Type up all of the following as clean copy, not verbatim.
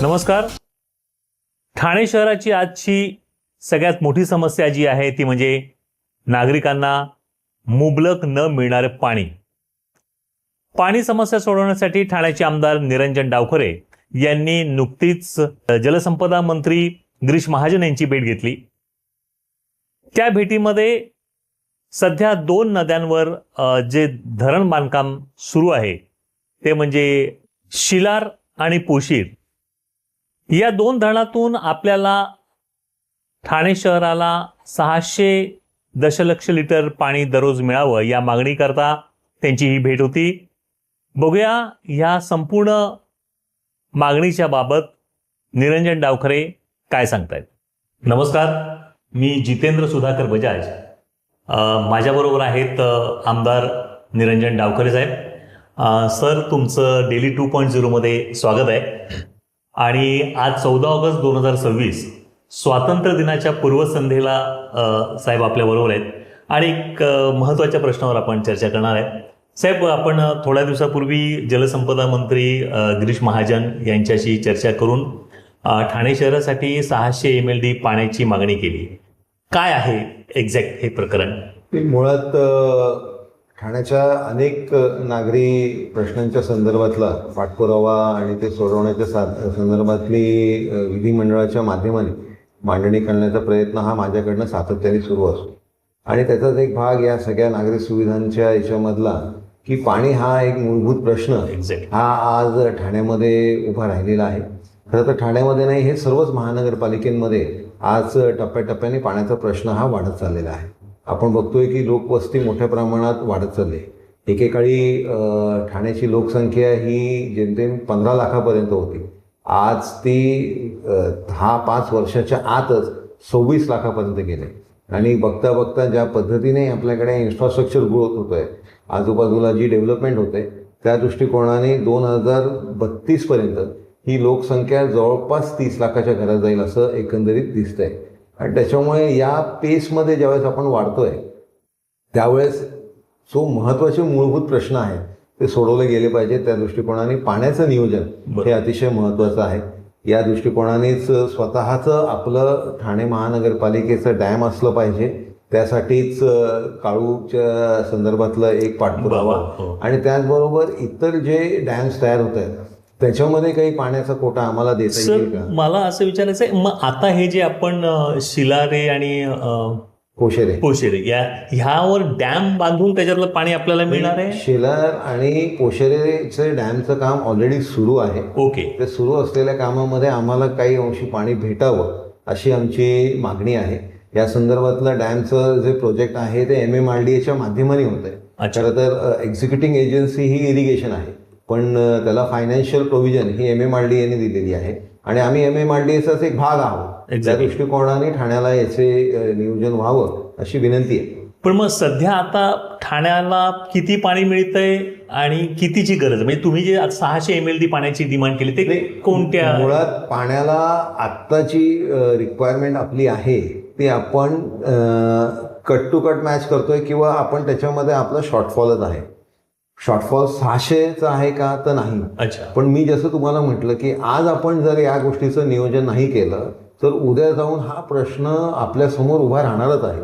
नमस्कार. ठाणे शहराची आजची सगळ्यात मोठी समस्या जी आहे ती म्हणजे नागरिकांना मुबलक न मिळणारे पाणी. पाणी समस्या सोडवण्यासाठी ठाण्याचे आमदार निरंजन डावखरे यांनी नुकतीच जलसंपदा मंत्री गिरीश महाजन यांची भेट घेतली. त्या भेटीमध्ये सध्या 2 नद्यांवर जे धरण बांधकाम सुरू आहे ते म्हणजे शिलार आणि पोशीर, या 2 धरणातून आपल्याला ठाणे शहराला 600 दशलक्ष लिटर पाणी दररोज मिळावं या मागणीकरता त्यांची ही भेट होती. बघूया ह्या संपूर्ण मागणीच्या बाबत निरंजन डावखरे काय सांगतायत. नमस्कार, मी जितेंद्र सुधाकर बजाज. माझ्याबरोबर आहेत आमदार निरंजन डावखरे साहेब. सर, तुमचं डेली 2.0 मध्ये स्वागत आहे. आणि आज 14 ऑगस्ट 2026 स्वातंत्र्य दिनाच्या पूर्वसंध्येला साहेब आपल्याबरोबर आहेत आणि एक महत्त्वाच्या प्रश्नावर आपण चर्चा करणार आहे. साहेब, आपण थोड्या दिवसापूर्वी जलसंपदा मंत्री गिरीश महाजन यांच्याशी चर्चा करून ठाणे शहरासाठी 600 MLD पाण्याची मागणी केली. काय आहे एक्झॅक्ट हे प्रकरण? मुळात ठाण्याच्या अनेक नागरी प्रश्नांच्या संदर्भातला पाठपुरावा आणि ते सोडवण्याच्या संदर्भातली विधिमंडळाच्या माध्यमाने मांडणी करण्याचा प्रयत्न हा माझ्याकडनं सातत्याने सुरू असतो. आणि त्याचाच एक भाग या सगळ्या नागरी सुविधांच्या याच्यामधला की पाणी हा एक मूलभूत प्रश्न हा आज ठाण्यामध्ये उभा राहिलेला आहे. खरं तर ठाण्यामध्ये नाही, हे सर्वच महानगरपालिकेमध्ये आज टप्प्याटप्प्याने पाण्याचा प्रश्न हा वाढत चाललेला आहे. आपण बघतोय की लोकवस्ती मोठ्या प्रमाणात वाढत चालली. एकेकाळी ठाण्याची लोकसंख्या ही जेमतेम 15 लाखापर्यंत होती. आज ती 10-5 वर्षाच्या आतच 26 लाखापर्यंत गेले. आणि बघता बघता ज्या पद्धतीने आपल्याकडे इन्फ्रास्ट्रक्चर ग्रोथ होतोय, आजूबाजूला जी डेव्हलपमेंट होते, त्या दृष्टिकोनाने 2032 पर्यंत ही लोकसंख्या जवळपास 30 लाखाच्या घरात जाईल असं एकंदरीत दिसतंय. आणि त्याच्यामुळे या पेसमध्ये ज्यावेळेस आपण वाढतोय त्यावेळेस जो महत्त्वाचे मूलभूत प्रश्न आहेत ते सोडवले गेले पाहिजे. त्या दृष्टिकोनाने पाण्याचं नियोजन हे अतिशय महत्त्वाचं आहे. या दृष्टिकोनानेच स्वतःचं आपलं ठाणे महानगरपालिकेचं डॅम असलं पाहिजे. त्यासाठीच काळूच्या संदर्भातलं एक पाठपुरावा आणि त्याचबरोबर इतर जे डॅम्स तयार होत आहेत त्याच्यामध्ये काही पाण्याचा कोटा आम्हाला देता येईल का? मला असं विचारायचं आहे, मग आता हे जे आपण शिलारे आणि पोशेरे ह्यावर डॅम बांधून त्याच्यातलं पाणी आपल्याला मिळणार आहे? शिलार आणि पोशेरेचे डॅमचं काम ऑलरेडी सुरू आहे. ओके. ते सुरू असलेल्या कामामध्ये आम्हाला काही अंशी पाणी भेटावं अशी आमची मागणी आहे. या संदर्भातलं डॅमचं जे प्रोजेक्ट आहे ते MMRDAच्या माध्यमाने होत आहे. खरं तर एक्झिक्युटिंग एजन्सी ही इरिगेशन आहे, पण त्याला फायनान्शियल प्रोव्हिजन ही MMRDAने दिलेली आहे आणि आम्ही MMRDAचाच एक भाग आहोत. त्या दृष्टिकोनाने ठाण्याला याचे नियोजन व्हावं अशी विनंती आहे. पण मग सध्या आता ठाण्याला किती पाणी मिळतंय आणि कितीची गरज? म्हणजे तुम्ही जे 600 MLD पाण्याची डिमांड केली ते कोणत्या? मुळात पाण्याला आत्ताची रिक्वायरमेंट आपली आहे ती आपण कट टू कट मॅच करतोय किंवा आपण त्याच्यामध्ये आपला शॉर्टफॉलच आहे. शॉर्टफॉल 600चा आहे का तर नाही. पण मी जसं तुम्हाला म्हटलं की आज आपण जर या गोष्टीचं नियोजन नाही केलं तर उद्या जाऊन हा प्रश्न आपल्यासमोर उभा राहणारच आहे.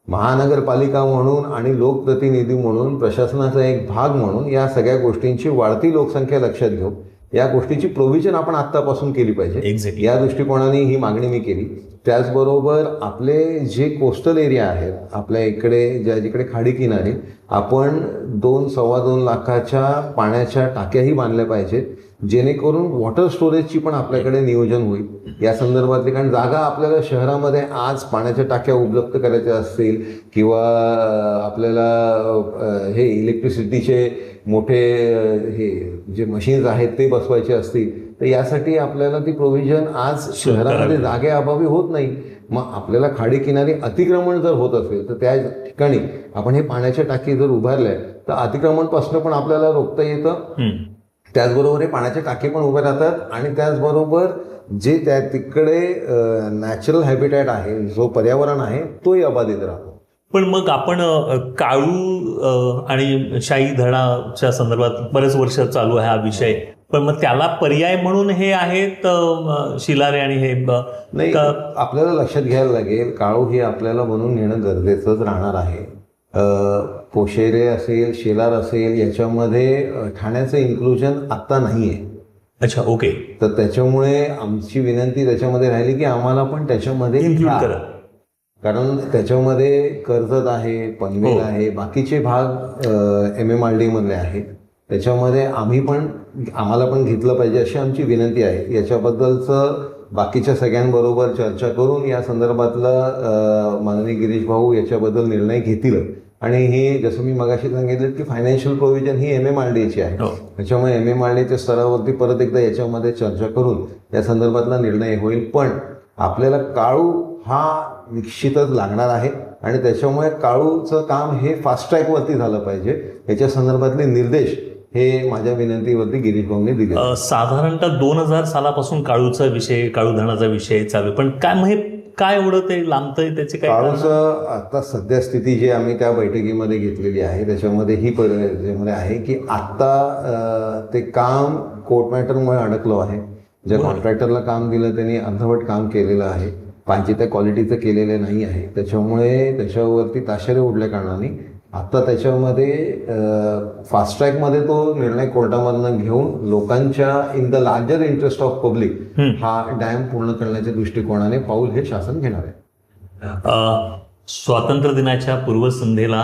महानगरपालिका म्हणून आणि लोकप्रतिनिधी म्हणून, प्रशासनाचा एक भाग म्हणून या सगळ्या गोष्टींची वाढती लोकसंख्या लक्षात घेऊन या गोष्टीची प्रोव्हिजन आपण आत्तापासून केली पाहिजे. या दृष्टिकोनाने ही मागणी मी केली. त्याचबरोबर आपले जे कोस्टल एरिया आहेत आपल्या इकडे, जिकडे खाडी किनारी, आपण 2-2.25 लाखाच्या पाण्याच्या टाक्याही बांधल्या पाहिजेत जेणेकरून वॉटर स्टोरेजची पण आपल्याकडे नियोजन होईल या संदर्भातली. कारण जागा आपल्याला शहरामध्ये आज पाण्याच्या टाक्या उपलब्ध करायच्या असतील किंवा आपल्याला हे इलेक्ट्रिसिटीचे मोठे हे जे मशीन्स आहेत ते बसवायचे असतील तर यासाठी आपल्याला ती प्रोव्हिजन आज शहरामध्ये जागेअभावी होत नाही. मग आपल्याला खाडीकिनारी अतिक्रमण जर होत असेल तर त्या ठिकाणी आपण हे पाण्याच्या टाकी जर उभारल्या तर अतिक्रमणपासून पण आपल्याला रोखता येतं. त्याचबरोबर हे पाण्याचे टाके पण उभे राहतात आणि त्याचबरोबर जे त्या तिकडे नॅचरल हॅबिटॅट आहे, जो पर्यावरण आहे, तोही अबाधित राहतो. पण मग आपण काळू आणि शाही धरणाच्या संदर्भात बरेच वर्ष चालू आहे हा विषय. पण मग त्याला पर्याय म्हणून हे आहेत शिलारे आणि हे नाही, आपल्याला लक्षात घ्यायला लागेल काळू हे आपल्याला बनवून नेणं गरजेचंच राहणार आहे. पोशेरे असेल, शेलार असेल, याच्यामध्ये ठाण्याचं इन्क्लुजन आत्ता नाही आहे. अच्छा, ओके. तर त्याच्यामुळे आमची विनंती त्याच्यामध्ये राहिली की आम्हाला पण त्याच्यामध्ये इन्क्लूड घ्या. करा. कारण त्याच्यामध्ये कर्जत आहे, पनवेल आहे, बाकीचे भाग MMRD मधले आहेत. त्याच्यामध्ये आम्हाला पण घेतलं पाहिजे अशी आमची विनंती आहे. याच्याबद्दलचं बाकीच्या सगळ्यांबरोबर चर्चा करून या संदर्भातला माननीय गिरीश भाऊ याच्याबद्दल निर्णय घेतील. आणि हे जसं मी मगाशी सांगितलं की फायनान्शियल प्रोव्हिजन ही MMRDची आहे. त्याच्यामुळे MMRDच्या स्तरावरती परत एकदा याच्यामध्ये चर्चा करून या संदर्भातला निर्णय होईल. पण आपल्याला काळू हा निश्चितच लागणार आहे आणि त्याच्यामुळे काळूचं काम हे फास्ट ट्रॅकवरती झालं पाहिजे. याच्या संदर्भातले निर्देश हे माझ्या विनंतीवरती गिरीश भाऊंनी दिले. साधारणतः 2000 सालापासून काळूचा विषय, काळू धरणाचा विषय चालू आहे. पण काय म्हणजे काय एवढं ते लांबतंय, त्याचे काय काळूचं आता सध्या स्थिती जी आम्ही त्या बैठकीमध्ये घेतलेली आहे त्याच्यामध्ये ही परिस्थितीमध्ये आहे की आत्ता ते काम कोर्ट मॅटरमुळे अडकलं आहे. ज्या कॉन्ट्रॅक्टरला काम दिलं त्यांनी अर्धवट काम केलेलं आहे, पाहिजे त्या क्वालिटीचं केलेलं नाही आहे. त्याच्यामुळे त्याच्यावरती ताशेरे उडल्या कारणाने आता त्याच्यामध्ये फास्ट ट्रॅकमध्ये तो निर्णय कोर्टामधनं घेऊन लोकांच्या in the larger interest of public हा डॅम पूर्ण करण्याच्या दृष्टिकोनाने पाऊल हे शासन घेणार आहे. स्वातंत्र्य दिनाच्या पूर्वसंध्येला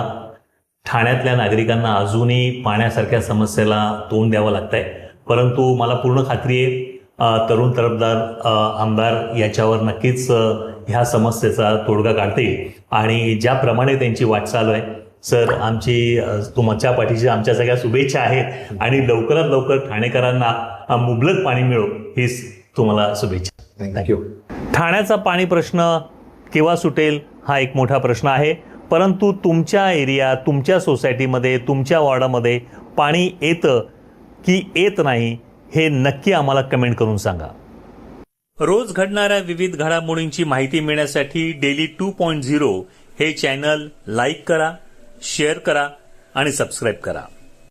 ठाण्यातल्या नागरिकांना अजूनही पाण्यासारख्या समस्येला तोंड द्यावं लागतंय. परंतु मला पूर्ण खात्री आहे तरुण तडफदार आमदार याच्यावर नक्कीच ह्या समस्येचा तोडगा काढतील आणि ज्याप्रमाणे त्यांची वाटचाल आहे. सर, आमची तुमच्या पाठीशी आमच्या सगळ्या शुभेच्छा आहेत आणि लवकरात लवकर ठाणेकरांना मुबलक पाणी मिळो हीच तुम्हाला शुभेच्छा. थँक्यू. ठाण्याचा पाणी प्रश्न केव्हा सुटेल हा एक मोठा प्रश्न आहे. परंतु तुमच्या एरियात, तुमच्या सोसायटीमध्ये, तुमच्या वॉर्डामध्ये पाणी येतं की येत नाही हे नक्की आम्हाला कमेंट करून सांगा. रोज घडणाऱ्या विविध घडामोडींची माहिती मिळण्यासाठी डेली 2.0 हे चॅनल लाईक करा, शेअर करा आणि सबस्क्राईब करा.